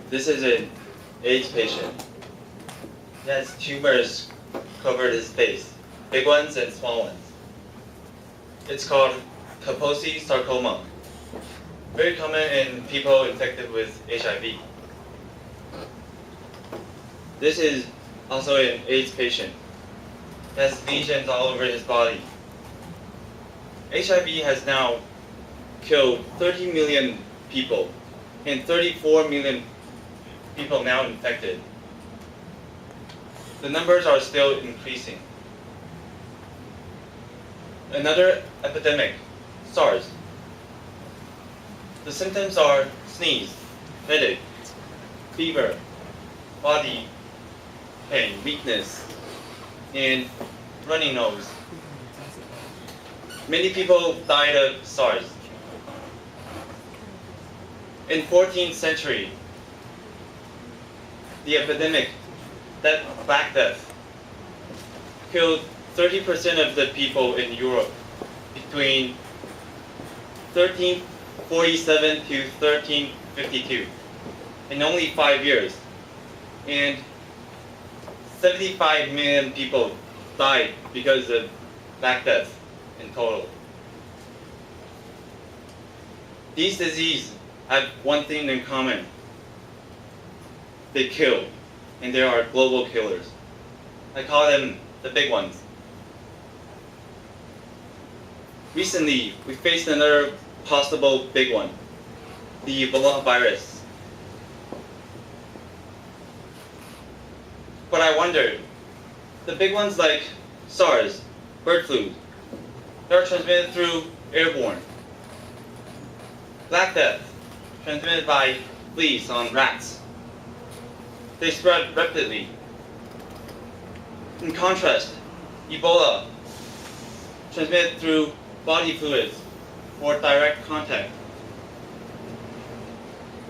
This is an AIDS patient. He has tumors covered his face, big ones and small ones. It's called Kaposi sarcoma, very common in people infected with HIV. This is also an AIDS patient. He has lesions all over his body. HIV has now killed 30 million people and 34 million people now infected. The numbers are still increasing. Another epidemic, SARS. The symptoms are sneeze, headache, fever, body pain, weakness, and runny nose. Many people died of SARS. In 14th century, the epidemic, that Black Death, killed 30% of the people in Europe between 1347 to 1352 in only 5 years. And 75 million people died because of Black Death in total. These diseases have one thing in common. They kill, and they are global killers. I call them the big ones. Recently, we faced another possible big one, the Ebola virus. But I wondered, the big ones like SARS, bird flu, they're transmitted through airborne. Black Death, transmitted by fleas on rats. They spread rapidly. In contrast, Ebola, transmitted through body fluids or direct contact.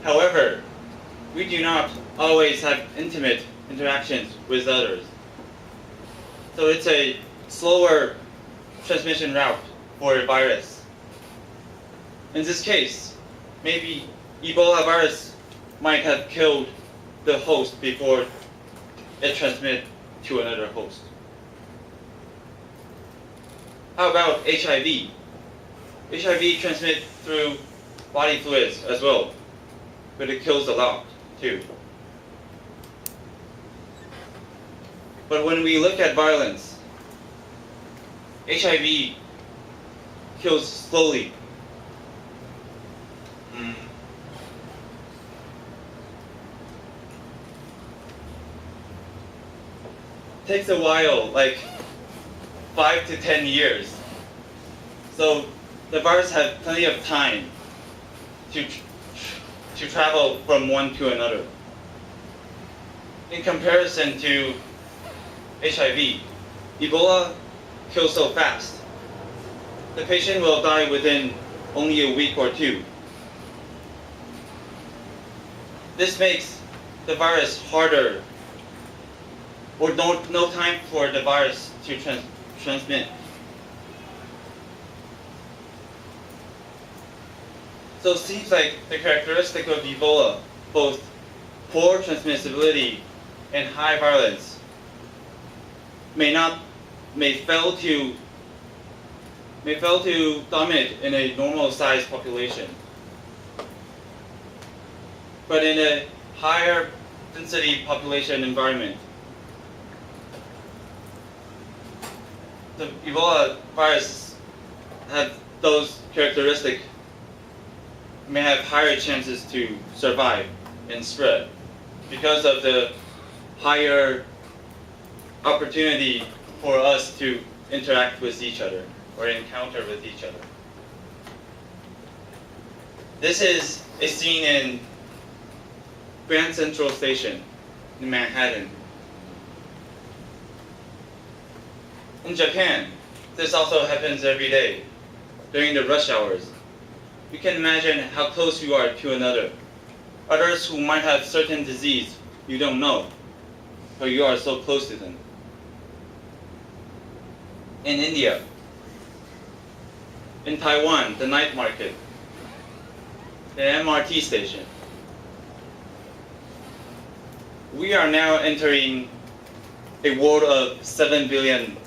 However, we do not always have intimate interactions with others. So it's a slower transmission route for a virus. In this case, maybe Ebola virus might have killed the host before it transmitted to another host. How about HIV? HIV transmits through body fluids as well, but it kills a lot too. But when we look at violence, HIV kills slowly. Takes a while, like 5 to 10 years. So the virus has plenty of time to travel from one to another. In comparison to HIV, Ebola kills so fast. The patient will die within only a week or two. This makes the virus harder, or no time for the virus to transmit. So it seems like the characteristic of Ebola, both poor transmissibility and high virulence, may fail to dominate in a normal sized population. But in a higher density population environment, the Ebola virus have those characteristics, may have higher chances to survive and spread because of the higher opportunity for us to interact with each other or encounter with each other. This is a scene in Grand Central Station in Manhattan. In Japan, this also happens every day during the rush hours. You can imagine how close you are to another. Others who might have certain disease you don't know, but you are so close to them. In India, in Taiwan, the night market, the MRT station. we are now entering a world of 7 billion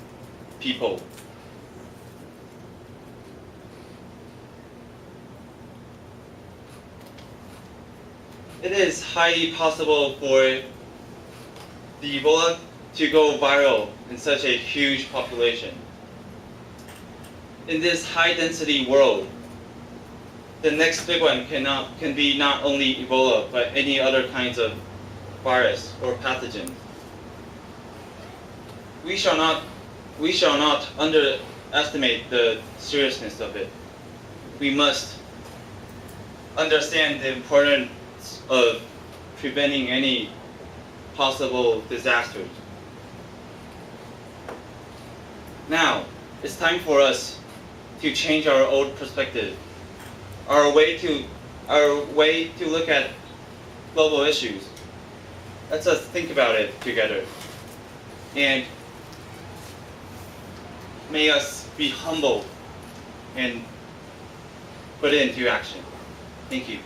people. It is highly possible for the Ebola to go viral in such a huge population. In this high-density world, the next big one can be not only Ebola, but any other kinds of virus or pathogen. We shall not underestimate the seriousness of it. We must understand the importance of preventing any possible disasters. Now, it's time for us to change our old perspective, our way to look at global issues. Let's just think about it together. And may us be humble and put it into action. Thank you.